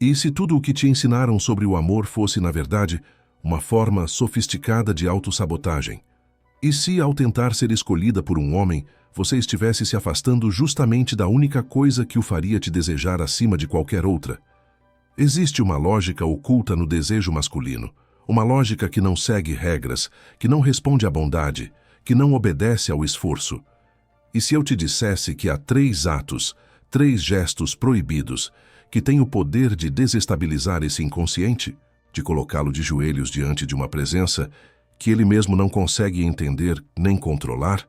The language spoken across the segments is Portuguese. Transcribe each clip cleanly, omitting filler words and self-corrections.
E se tudo o que te ensinaram sobre o amor fosse, na verdade, uma forma sofisticada de autossabotagem? E se, ao tentar ser escolhida por um homem, você estivesse se afastando justamente da única coisa que o faria te desejar acima de qualquer outra? Existe uma lógica oculta no desejo masculino, uma lógica que não segue regras, que não responde à bondade, que não obedece ao esforço. E se eu te dissesse que há 3 atos, 3 gestos proibidos, que têm o poder de desestabilizar esse inconsciente, de colocá-lo de joelhos diante de uma presença que ele mesmo não consegue entender nem controlar?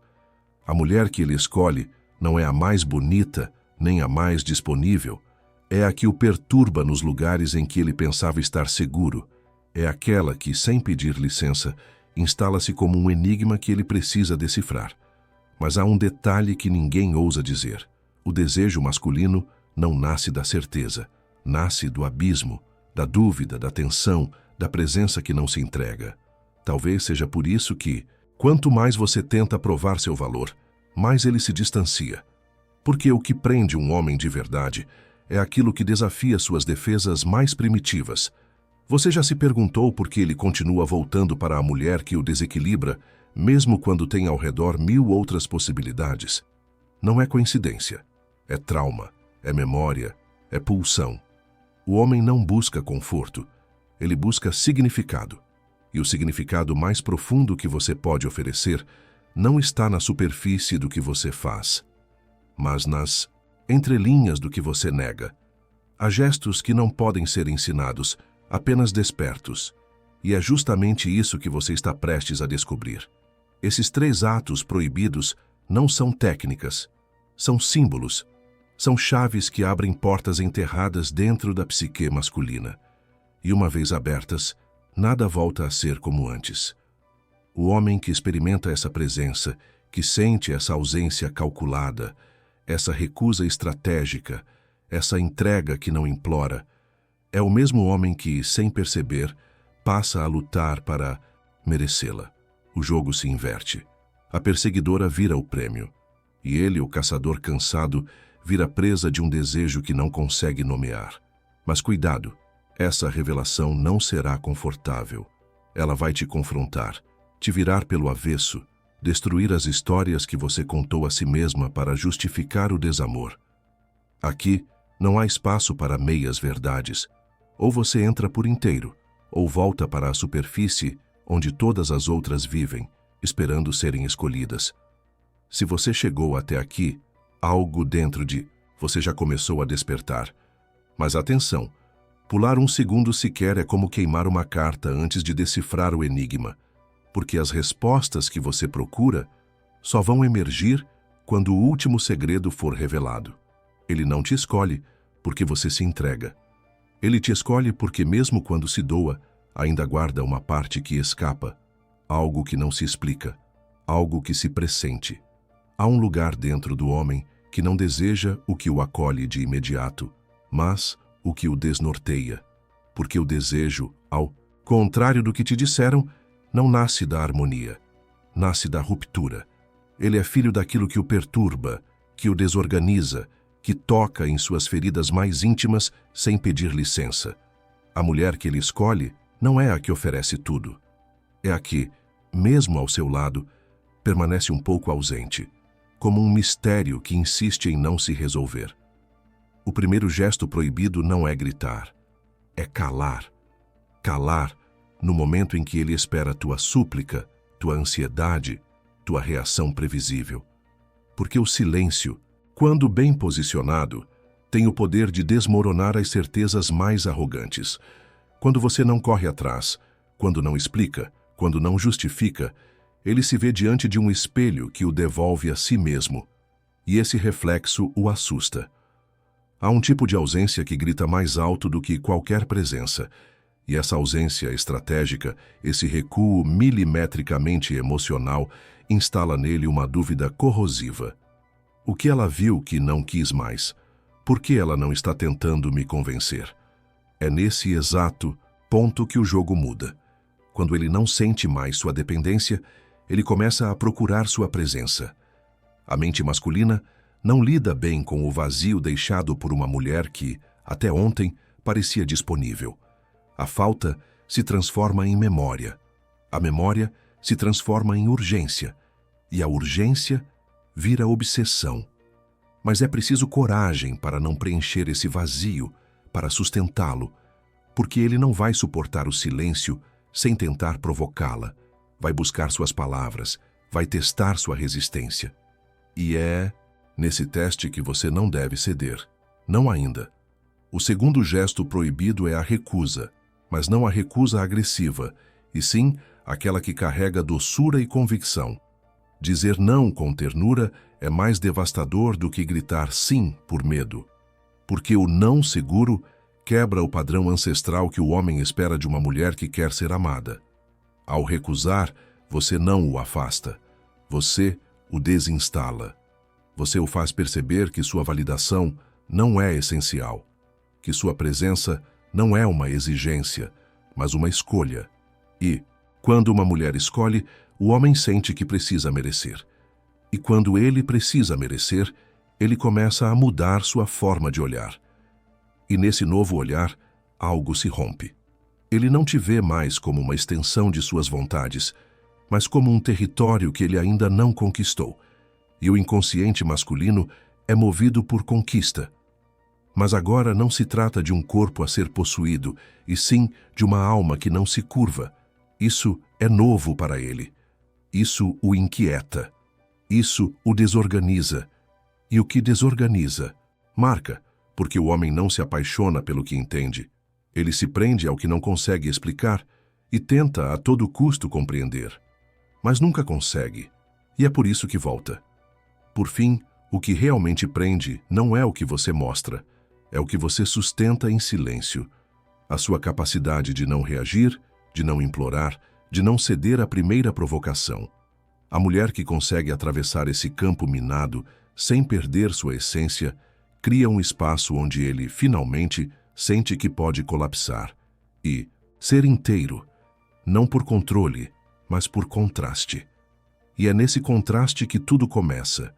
A mulher que ele escolhe não é a mais bonita, nem a mais disponível. É a que o perturba nos lugares em que ele pensava estar seguro. É aquela que, sem pedir licença, instala-se como um enigma que ele precisa decifrar. Mas há um detalhe que ninguém ousa dizer. O desejo masculino não nasce da certeza. Nasce do abismo, da dúvida, da tensão, da presença que não se entrega. Talvez seja por isso que, quanto mais você tenta provar seu valor, mais ele se distancia. Porque o que prende um homem de verdade é aquilo que desafia suas defesas mais primitivas. Você já se perguntou por que ele continua voltando para a mulher que o desequilibra, mesmo quando tem ao redor 1000 outras possibilidades? Não é coincidência. É trauma, é memória, é pulsão. O homem não busca conforto, ele busca significado. E o significado mais profundo que você pode oferecer não está na superfície do que você faz, mas nas entrelinhas do que você nega. Há gestos que não podem ser ensinados, apenas despertos. E é justamente isso que você está prestes a descobrir. Esses 3 atos proibidos não são técnicas, são símbolos, são chaves que abrem portas enterradas dentro da psique masculina. E uma vez abertas, nada volta a ser como antes. O homem que experimenta essa presença, que sente essa ausência calculada, essa recusa estratégica, essa entrega que não implora, é o mesmo homem que, sem perceber, passa a lutar para merecê-la. O jogo se inverte. A perseguidora vira o prêmio. E ele, o caçador cansado, vira presa de um desejo que não consegue nomear. Mas cuidado! Essa revelação não será confortável. Ela vai te confrontar, te virar pelo avesso, destruir as histórias que você contou a si mesma para justificar o desamor. Aqui não há espaço para meias verdades. Ou você entra por inteiro, ou volta para a superfície onde todas as outras vivem, esperando serem escolhidas. Se você chegou até aqui, algo dentro de você já começou a despertar. Mas atenção! Pular 1 segundo sequer é como queimar uma carta antes de decifrar o enigma, porque as respostas que você procura só vão emergir quando o último segredo for revelado. Ele não te escolhe porque você se entrega. Ele te escolhe porque mesmo quando se doa, ainda guarda uma parte que escapa, algo que não se explica, algo que se pressente. Há um lugar dentro do homem que não deseja o que o acolhe de imediato, mas o que o desnorteia, porque o desejo, ao contrário do que te disseram, não nasce da harmonia, nasce da ruptura. Ele é filho daquilo que o perturba, que o desorganiza, que toca em suas feridas mais íntimas sem pedir licença. A mulher que ele escolhe não é a que oferece tudo. É a que, mesmo ao seu lado, permanece um pouco ausente, como um mistério que insiste em não se resolver. O primeiro gesto proibido não é gritar, é calar. Calar no momento em que ele espera tua súplica, tua ansiedade, tua reação previsível. Porque o silêncio, quando bem posicionado, tem o poder de desmoronar as certezas mais arrogantes. Quando você não corre atrás, quando não explica, quando não justifica, ele se vê diante de um espelho que o devolve a si mesmo. E esse reflexo o assusta. Há um tipo de ausência que grita mais alto do que qualquer presença. E essa ausência estratégica, esse recuo milimetricamente emocional, instala nele uma dúvida corrosiva. O que ela viu que não quis mais? Por que ela não está tentando me convencer? É nesse exato ponto que o jogo muda. Quando ele não sente mais sua dependência, ele começa a procurar sua presença. A mente masculina não lida bem com o vazio deixado por uma mulher que, até ontem, parecia disponível. A falta se transforma em memória. A memória se transforma em urgência. E a urgência vira obsessão. Mas é preciso coragem para não preencher esse vazio, para sustentá-lo, porque ele não vai suportar o silêncio sem tentar provocá-la. Vai buscar suas palavras, vai testar sua resistência. E é nesse teste que você não deve ceder. Não ainda. O segundo gesto proibido é a recusa, mas não a recusa agressiva, e sim aquela que carrega doçura e convicção. Dizer não com ternura é mais devastador do que gritar sim por medo. Porque o não seguro quebra o padrão ancestral que o homem espera de uma mulher que quer ser amada. Ao recusar, você não o afasta. Você o desinstala. Você o faz perceber que sua validação não é essencial, que sua presença não é uma exigência, mas uma escolha. E, quando uma mulher escolhe, o homem sente que precisa merecer. E quando ele precisa merecer, ele começa a mudar sua forma de olhar. E nesse novo olhar, algo se rompe. Ele não te vê mais como uma extensão de suas vontades, mas como um território que ele ainda não conquistou. E o inconsciente masculino é movido por conquista. Mas agora não se trata de um corpo a ser possuído, e sim de uma alma que não se curva. Isso é novo para ele. Isso o inquieta. Isso o desorganiza. E o que desorganiza marca, porque o homem não se apaixona pelo que entende. Ele se prende ao que não consegue explicar e tenta a todo custo compreender. Mas nunca consegue, e é por isso que volta. Por fim, o que realmente prende não é o que você mostra, é o que você sustenta em silêncio. A sua capacidade de não reagir, de não implorar, de não ceder à primeira provocação. A mulher que consegue atravessar esse campo minado sem perder sua essência, cria um espaço onde ele, finalmente, sente que pode colapsar. E ser inteiro, não por controle, mas por contraste. E é nesse contraste que tudo começa,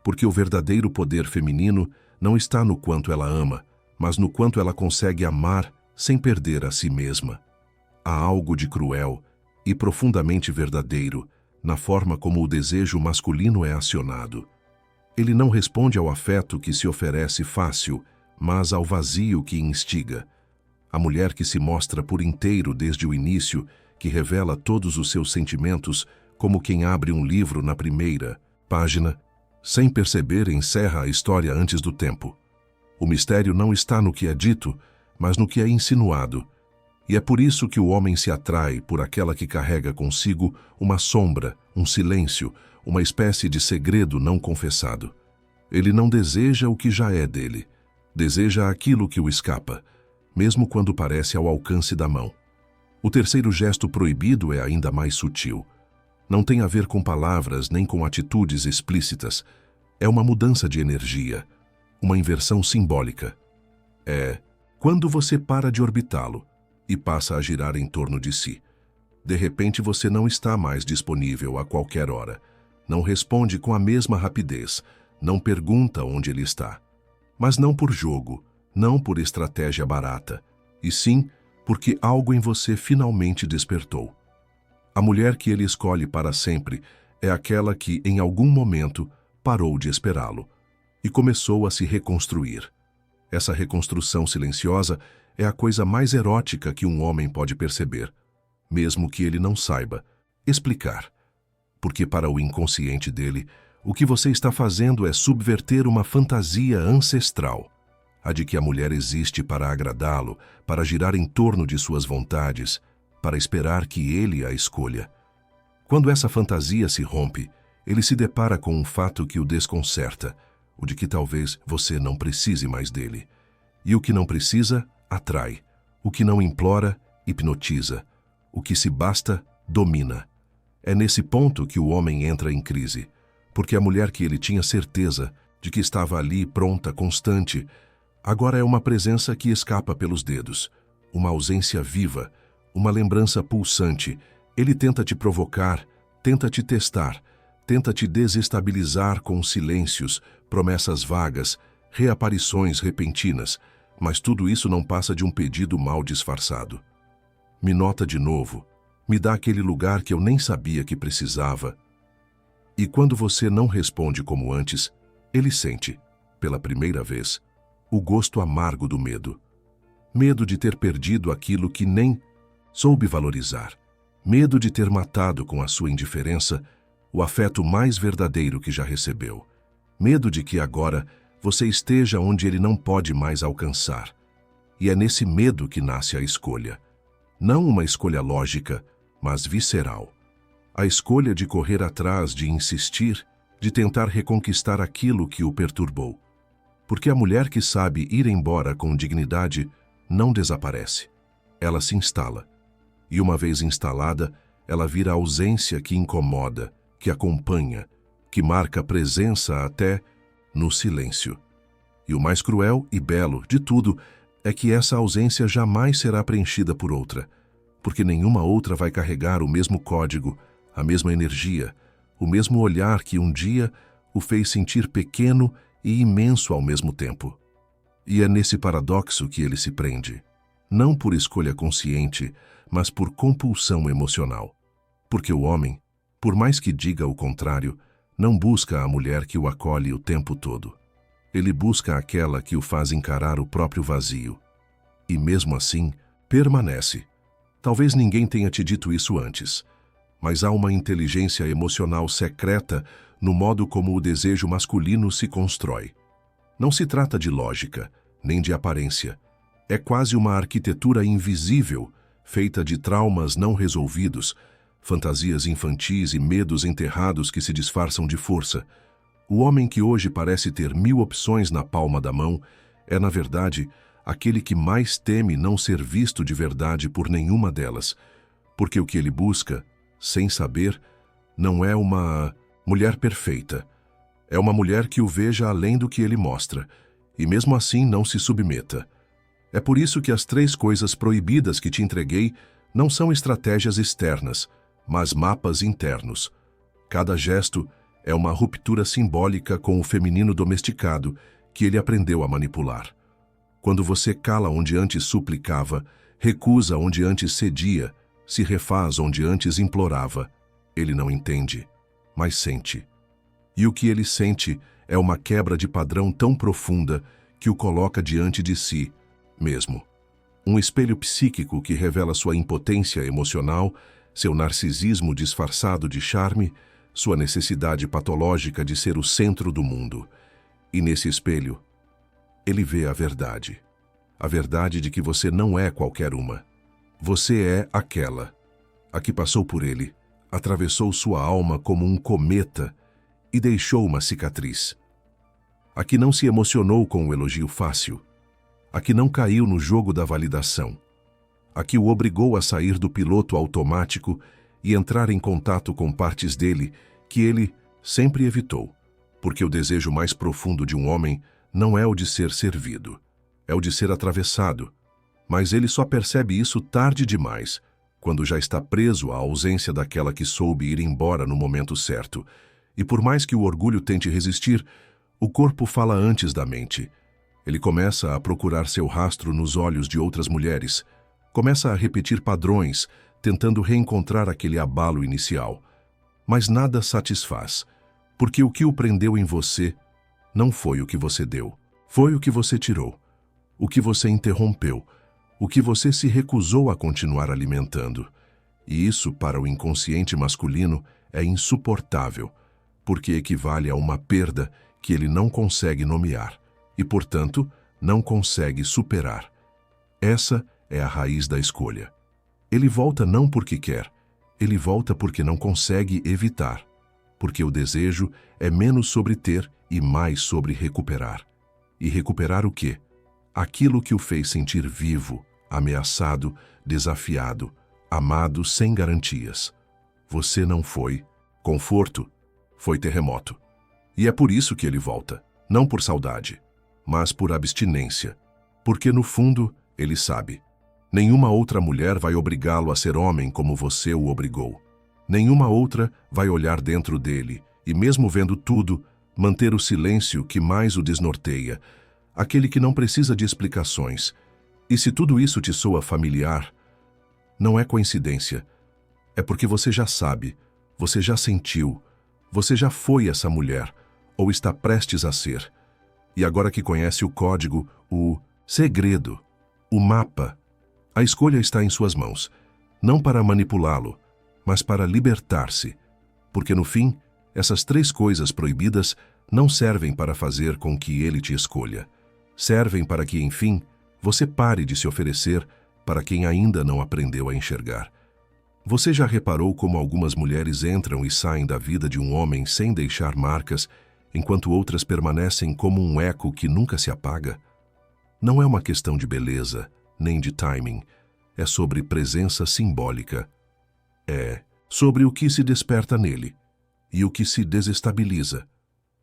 porque o verdadeiro poder feminino não está no quanto ela ama, mas no quanto ela consegue amar sem perder a si mesma. Há algo de cruel e profundamente verdadeiro na forma como o desejo masculino é acionado. Ele não responde ao afeto que se oferece fácil, mas ao vazio que instiga. A mulher que se mostra por inteiro desde o início, que revela todos os seus sentimentos, como quem abre um livro na primeira página, sem perceber, encerra a história antes do tempo. O mistério não está no que é dito, mas no que é insinuado. E é por isso que o homem se atrai por aquela que carrega consigo uma sombra, um silêncio, uma espécie de segredo não confessado. Ele não deseja o que já é dele, deseja aquilo que o escapa, mesmo quando parece ao alcance da mão. O terceiro gesto proibido é ainda mais sutil. Não tem a ver com palavras nem com atitudes explícitas. É uma mudança de energia, uma inversão simbólica. É quando você para de orbitá-lo e passa a girar em torno de si. De repente você não está mais disponível a qualquer hora. Não responde com a mesma rapidez, não pergunta onde ele está. Mas não por jogo, não por estratégia barata, e sim porque algo em você finalmente despertou. A mulher que ele escolhe para sempre é aquela que, em algum momento, parou de esperá-lo e começou a se reconstruir. Essa reconstrução silenciosa é a coisa mais erótica que um homem pode perceber, mesmo que ele não saiba explicar. Porque para o inconsciente dele, o que você está fazendo é subverter uma fantasia ancestral, a de que a mulher existe para agradá-lo, para girar em torno de suas vontades, para esperar que ele a escolha. Quando essa fantasia se rompe, ele se depara com um fato que o desconcerta, o de que talvez você não precise mais dele. E o que não precisa, atrai. O que não implora, hipnotiza. O que se basta, domina. É nesse ponto que o homem entra em crise, porque a mulher que ele tinha certeza de que estava ali pronta, constante, agora é uma presença que escapa pelos dedos, uma ausência viva, uma lembrança pulsante. Ele tenta te provocar, tenta te testar, tenta te desestabilizar com silêncios, promessas vagas, reaparições repentinas, Mas tudo isso não passa de um pedido mal disfarçado. Me nota de novo, me dá aquele lugar que eu nem sabia que precisava. E quando você não responde como antes, ele sente, pela primeira vez, o gosto amargo do medo. Medo de ter perdido aquilo que nem soube valorizar. Medo de ter matado com a sua indiferença o afeto mais verdadeiro que já recebeu. Medo de que agora você esteja onde ele não pode mais alcançar. E é nesse medo que nasce a escolha. Não uma escolha lógica, mas visceral. A escolha de correr atrás, de insistir, de tentar reconquistar aquilo que o perturbou. Porque a mulher que sabe ir embora com dignidade não desaparece. Ela se instala. E uma vez instalada, ela vira a ausência que incomoda, que acompanha, que marca presença até no silêncio. E o mais cruel e belo de tudo é que essa ausência jamais será preenchida por outra, porque nenhuma outra vai carregar o mesmo código, a mesma energia, o mesmo olhar que um dia o fez sentir pequeno e imenso ao mesmo tempo. E é nesse paradoxo que ele se prende, não por escolha consciente, mas por compulsão emocional. Porque o homem, por mais que diga o contrário, não busca a mulher que o acolhe o tempo todo. Ele busca aquela que o faz encarar o próprio vazio. E mesmo assim, permanece. Talvez ninguém tenha te dito isso antes, mas há uma inteligência emocional secreta no modo como o desejo masculino se constrói. Não se trata de lógica, nem de aparência. É quase uma arquitetura invisível, feita de traumas não resolvidos, fantasias infantis e medos enterrados que se disfarçam de força. O homem que hoje parece ter 1000 opções na palma da mão é, na verdade, aquele que mais teme não ser visto de verdade por nenhuma delas, porque o que ele busca, sem saber, não é uma mulher perfeita. É uma mulher que o veja além do que ele mostra, e mesmo assim não se submeta. É por isso que as 3 coisas proibidas que te entreguei não são estratégias externas, mas mapas internos. Cada gesto é uma ruptura simbólica com o feminino domesticado que ele aprendeu a manipular. Quando você cala onde antes suplicava, recusa onde antes cedia, se refaz onde antes implorava, ele não entende, mas sente. E o que ele sente é uma quebra de padrão tão profunda que o coloca diante de si mesmo. Um espelho psíquico que revela sua impotência emocional, seu narcisismo disfarçado de charme, sua necessidade patológica de ser o centro do mundo. E nesse espelho, ele vê a verdade. A verdade de que você não é qualquer uma. Você é aquela. A que passou por ele, atravessou sua alma como um cometa e deixou uma cicatriz. A que não se emocionou com o elogio fácil. A que não caiu no jogo da validação. A que o obrigou a sair do piloto automático e entrar em contato com partes dele que ele sempre evitou, porque o desejo mais profundo de um homem não é o de ser servido, é o de ser atravessado, mas ele só percebe isso tarde demais, quando já está preso à ausência daquela que soube ir embora no momento certo, e por mais que o orgulho tente resistir, o corpo fala antes da mente. Ele começa a procurar seu rastro nos olhos de outras mulheres, começa a repetir padrões, tentando reencontrar aquele abalo inicial. Mas nada satisfaz, porque o que o prendeu em você não foi o que você deu, foi o que você tirou, o que você interrompeu, o que você se recusou a continuar alimentando. E isso, para o inconsciente masculino, é insuportável, porque equivale a uma perda que ele não consegue nomear e, portanto, não consegue superar. Essa é a raiz da escolha. Ele volta não porque quer, ele volta porque não consegue evitar, porque o desejo é menos sobre ter e mais sobre recuperar. E recuperar o quê? Aquilo que o fez sentir vivo, ameaçado, desafiado, amado sem garantias. Você não foi conforto, foi terremoto. E é por isso que ele volta, não por saudade, mas por abstinência, porque no fundo ele sabe. Nenhuma outra mulher vai obrigá-lo a ser homem como você o obrigou. Nenhuma outra vai olhar dentro dele e, mesmo vendo tudo, manter o silêncio que mais o desnorteia, aquele que não precisa de explicações. E se tudo isso te soa familiar, não é coincidência. É porque você já sabe, você já sentiu, você já foi essa mulher, ou está prestes a ser. E agora que conhece o código, o segredo, o mapa, a escolha está em suas mãos, não para manipulá-lo, mas para libertar-se. Porque no fim, essas 3 coisas proibidas não servem para fazer com que ele te escolha. Servem para que, enfim, você pare de se oferecer para quem ainda não aprendeu a enxergar. Você já reparou como algumas mulheres entram e saem da vida de um homem sem deixar marcas, enquanto outras permanecem como um eco que nunca se apaga? Não é uma questão de beleza, nem de timing. É sobre presença simbólica. É sobre o que se desperta nele e o que se desestabiliza.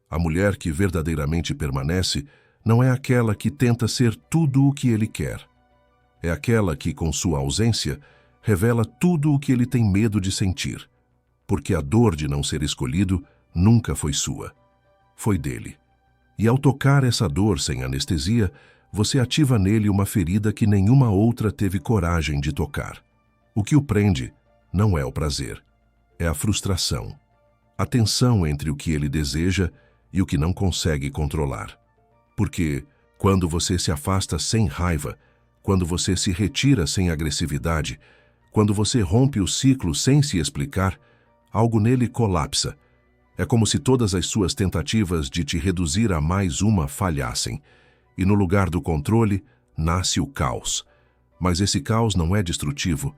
A mulher que verdadeiramente permanece não é aquela que tenta ser tudo o que ele quer. É aquela que, com sua ausência, revela tudo o que ele tem medo de sentir, porque a dor de não ser escolhido nunca foi sua. Foi dele. E ao tocar essa dor sem anestesia, você ativa nele uma ferida que nenhuma outra teve coragem de tocar. O que o prende não é o prazer, é a frustração, a tensão entre o que ele deseja e o que não consegue controlar. Porque, quando você se afasta sem raiva, quando você se retira sem agressividade, quando você rompe o ciclo sem se explicar, algo nele colapsa. É como se todas as suas tentativas de te reduzir a mais uma falhassem, e no lugar do controle, nasce o caos. Mas esse caos não é destrutivo,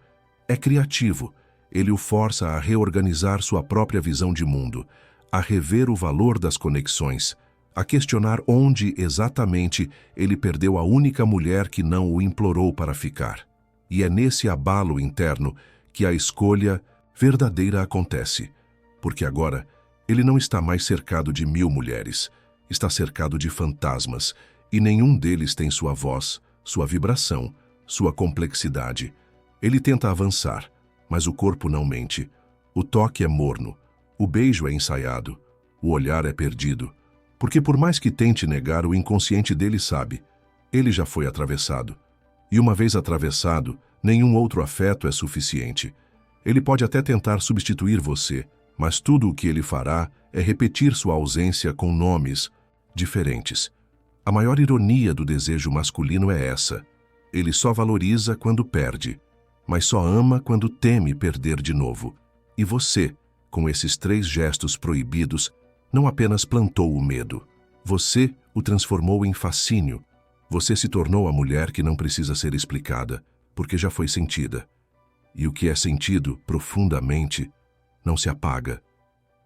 é criativo. Ele o força a reorganizar sua própria visão de mundo, a rever o valor das conexões, a questionar onde exatamente ele perdeu a única mulher que não o implorou para ficar. E é nesse abalo interno que a escolha verdadeira acontece, porque agora ele não está mais cercado de 1000 mulheres, está cercado de fantasmas, e nenhum deles tem sua voz, sua vibração, sua complexidade. Ele tenta avançar, mas o corpo não mente. O toque é morno, o beijo é ensaiado, o olhar é perdido. Porque por mais que tente negar, o inconsciente dele sabe. Ele já foi atravessado. E uma vez atravessado, nenhum outro afeto é suficiente. Ele pode até tentar substituir você, mas tudo o que ele fará é repetir sua ausência com nomes diferentes. A maior ironia do desejo masculino é essa. Ele só valoriza quando perde, mas só ama quando teme perder de novo. E você, com esses 3 gestos proibidos, não apenas plantou o medo. Você o transformou em fascínio. Você se tornou a mulher que não precisa ser explicada, porque já foi sentida. E o que é sentido profundamente não se apaga,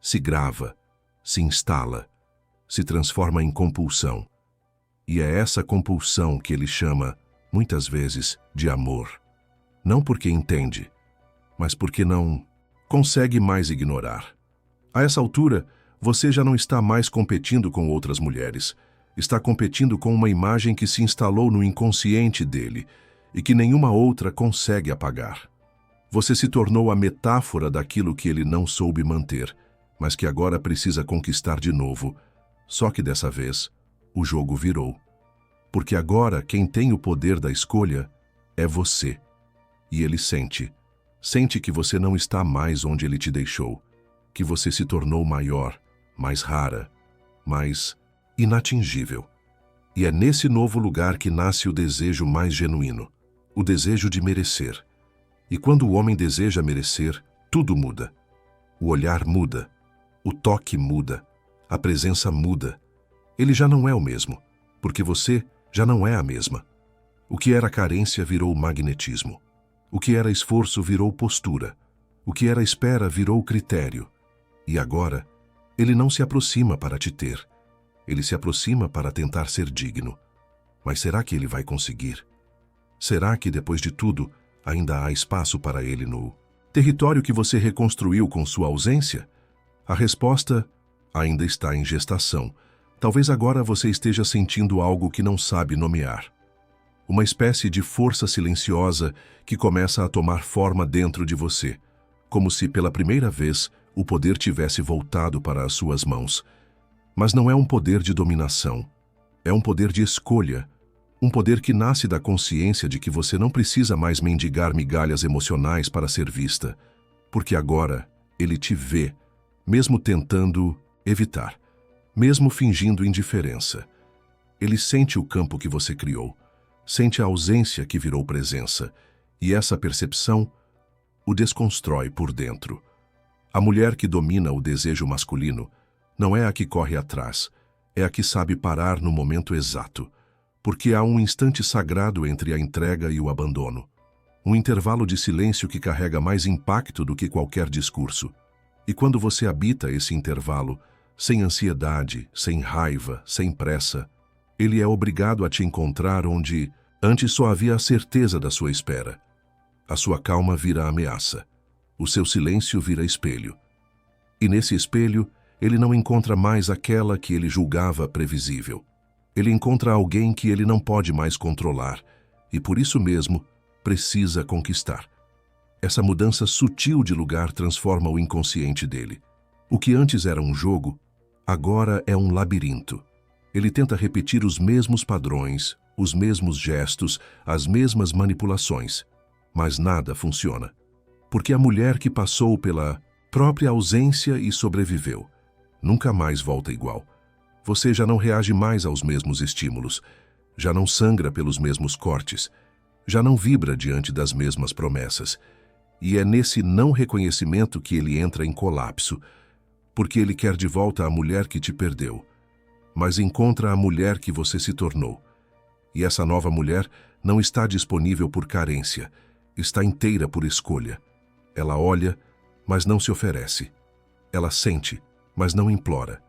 se grava, se instala, se transforma em compulsão. E é essa compulsão que ele chama, muitas vezes, de amor. Não porque entende, mas porque não consegue mais ignorar. A essa altura, você já não está mais competindo com outras mulheres. Está competindo com uma imagem que se instalou no inconsciente dele e que nenhuma outra consegue apagar. Você se tornou a metáfora daquilo que ele não soube manter, mas que agora precisa conquistar de novo. Só que dessa vez, o jogo virou. Porque agora quem tem o poder da escolha é você. E ele sente que você não está mais onde ele te deixou, que você se tornou maior, mais rara, mais inatingível. E é nesse novo lugar que nasce o desejo mais genuíno, o desejo de merecer. E quando o homem deseja merecer, tudo muda. O olhar muda, o toque muda, a presença muda. Ele já não é o mesmo, porque você já não é a mesma. O que era carência virou magnetismo. O que era esforço virou postura. O que era espera virou critério. E agora, ele não se aproxima para te ter. Ele se aproxima para tentar ser digno. Mas será que ele vai conseguir? Será que, depois de tudo, ainda há espaço para ele no território que você reconstruiu com sua ausência? A resposta ainda está em gestação. Talvez agora você esteja sentindo algo que não sabe nomear. Uma espécie de força silenciosa que começa a tomar forma dentro de você, como se pela primeira vez o poder tivesse voltado para as suas mãos. Mas não é um poder de dominação. É um poder de escolha, um poder que nasce da consciência de que você não precisa mais mendigar migalhas emocionais para ser vista, porque agora ele te vê, mesmo tentando evitar, mesmo fingindo indiferença. Ele sente o campo que você criou, sente a ausência que virou presença, e essa percepção o desconstrói por dentro. A mulher que domina o desejo masculino não é a que corre atrás, é a que sabe parar no momento exato, porque há um instante sagrado entre a entrega e o abandono. Um intervalo de silêncio que carrega mais impacto do que qualquer discurso. E quando você habita esse intervalo, sem ansiedade, sem raiva, sem pressa, ele é obrigado a te encontrar onde antes só havia a certeza da sua espera. A sua calma vira ameaça. O seu silêncio vira espelho. E nesse espelho, ele não encontra mais aquela que ele julgava previsível. Ele encontra alguém que ele não pode mais controlar e, por isso mesmo, precisa conquistar. Essa mudança sutil de lugar transforma o inconsciente dele. O que antes era um jogo, agora é um labirinto. Ele tenta repetir os mesmos padrões, os mesmos gestos, as mesmas manipulações, mas nada funciona. Porque a mulher que passou pela própria ausência e sobreviveu, nunca mais volta igual. Você já não reage mais aos mesmos estímulos, já não sangra pelos mesmos cortes, já não vibra diante das mesmas promessas. E é nesse não reconhecimento que ele entra em colapso, porque ele quer de volta a mulher que te perdeu, mas encontra a mulher que você se tornou. E essa nova mulher não está disponível por carência, está inteira por escolha. Ela olha, mas não se oferece. Ela sente, mas não implora.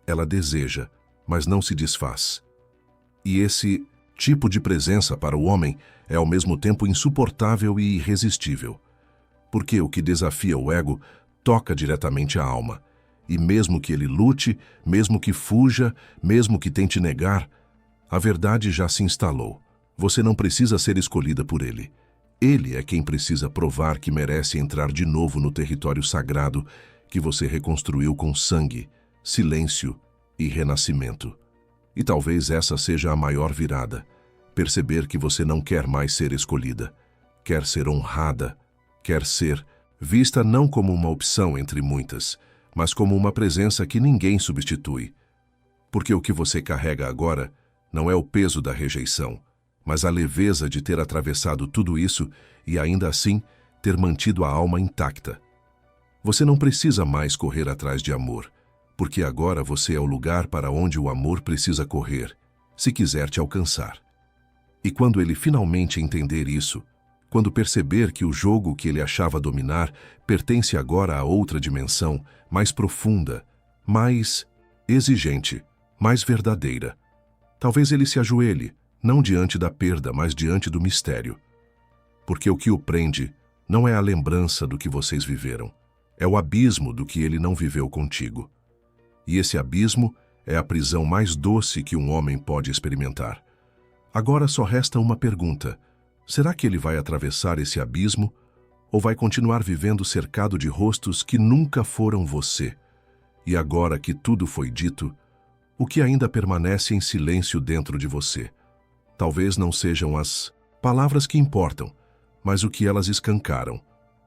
Ela deseja, mas não se desfaz. E esse tipo de presença para o homem é ao mesmo tempo insuportável e irresistível. Porque o que desafia o ego toca diretamente a alma. E mesmo que ele lute, mesmo que fuja, mesmo que tente negar, a verdade já se instalou. Você não precisa ser escolhida por ele. Ele é quem precisa provar que merece entrar de novo no território sagrado que você reconstruiu com sangue, silêncio e renascimento. E talvez essa seja a maior virada. Perceber que você não quer mais ser escolhida. Quer ser honrada. Quer ser vista não como uma opção entre muitas, mas como uma presença que ninguém substitui. Porque o que você carrega agora não é o peso da rejeição, mas a leveza de ter atravessado tudo isso e ainda assim ter mantido a alma intacta. Você não precisa mais correr atrás de amor, porque agora você é o lugar para onde o amor precisa correr, se quiser te alcançar. E quando ele finalmente entender isso, quando perceber que o jogo que ele achava dominar pertence agora a outra dimensão, mais profunda, mais exigente, mais verdadeira, talvez ele se ajoelhe, não diante da perda, mas diante do mistério. Porque o que o prende não é a lembrança do que vocês viveram, é o abismo do que ele não viveu contigo. E esse abismo é a prisão mais doce que um homem pode experimentar. Agora só resta uma pergunta. Será que ele vai atravessar esse abismo ou vai continuar vivendo cercado de rostos que nunca foram você? E agora que tudo foi dito, o que ainda permanece em silêncio dentro de você? Talvez não sejam as palavras que importam, mas o que elas escancaram.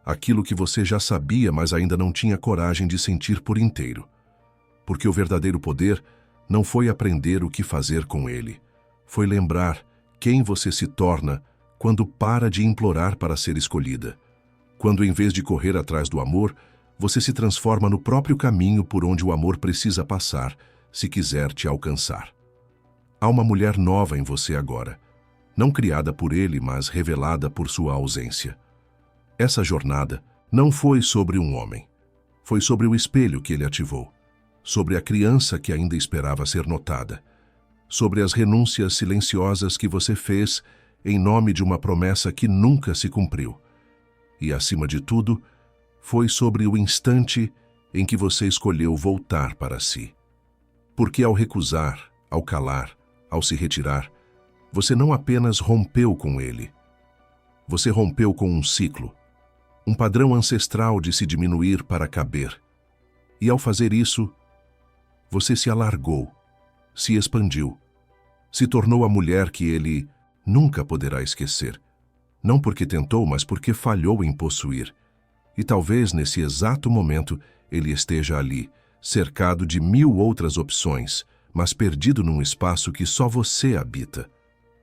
Aquilo que você já sabia, mas ainda não tinha coragem de sentir por inteiro. Porque o verdadeiro poder não foi aprender o que fazer com ele. Foi lembrar quem você se torna quando para de implorar para ser escolhida. Quando, em vez de correr atrás do amor, você se transforma no próprio caminho por onde o amor precisa passar, se quiser te alcançar. Há uma mulher nova em você agora, não criada por ele, mas revelada por sua ausência. Essa jornada não foi sobre um homem. Foi sobre o espelho que ele ativou, sobre a criança que ainda esperava ser notada, sobre as renúncias silenciosas que você fez em nome de uma promessa que nunca se cumpriu. E, acima de tudo, foi sobre o instante em que você escolheu voltar para si. Porque ao recusar, ao calar, ao se retirar, você não apenas rompeu com ele. Você rompeu com um ciclo, um padrão ancestral de se diminuir para caber. E ao fazer isso, você se alargou, se expandiu, Se tornou a mulher que ele nunca poderá esquecer. Não porque tentou, mas porque falhou em possuir. E talvez nesse exato momento ele esteja ali, cercado de 1000 outras opções, mas perdido num espaço que só você habita,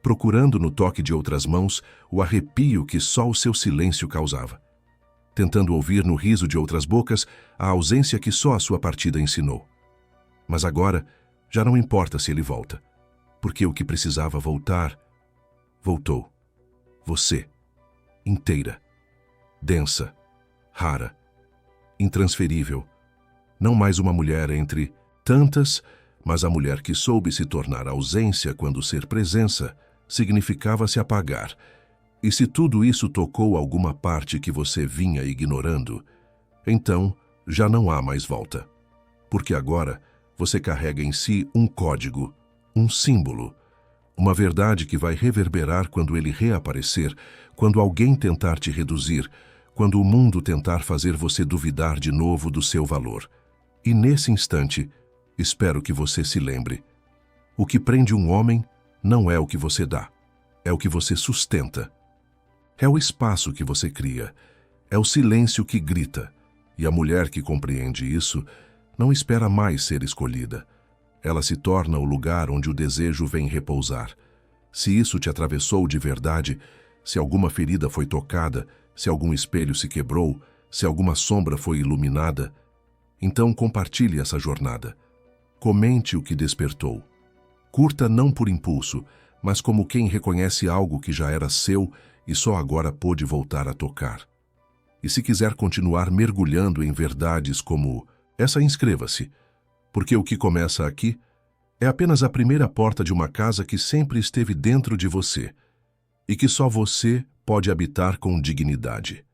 procurando no toque de outras mãos o arrepio que só o seu silêncio causava, tentando ouvir no riso de outras bocas a ausência que só a sua partida ensinou. Mas agora já não importa se ele volta, porque o que precisava voltar, voltou. Você, inteira, densa, rara, intransferível, não mais uma mulher entre tantas, mas a mulher que soube se tornar ausência quando ser presença significava se apagar. E se tudo isso tocou alguma parte que você vinha ignorando, então já não há mais volta. Porque agora você carrega em si um código, um símbolo, uma verdade que vai reverberar quando ele reaparecer, quando alguém tentar te reduzir, quando o mundo tentar fazer você duvidar de novo do seu valor. E nesse instante, espero que você se lembre. O que prende um homem não é o que você dá, é o que você sustenta. É o espaço que você cria, é o silêncio que grita. E a mulher que compreende isso não espera mais ser escolhida. Ela se torna o lugar onde o desejo vem repousar. Se isso te atravessou de verdade, se alguma ferida foi tocada, se algum espelho se quebrou, se alguma sombra foi iluminada, então compartilhe essa jornada. Comente o que despertou. Curta não por impulso, mas como quem reconhece algo que já era seu e só agora pôde voltar a tocar. E se quiser continuar mergulhando em verdades como essa, inscreva-se, porque o que começa aqui é apenas a primeira porta de uma casa que sempre esteve dentro de você e que só você pode habitar com dignidade.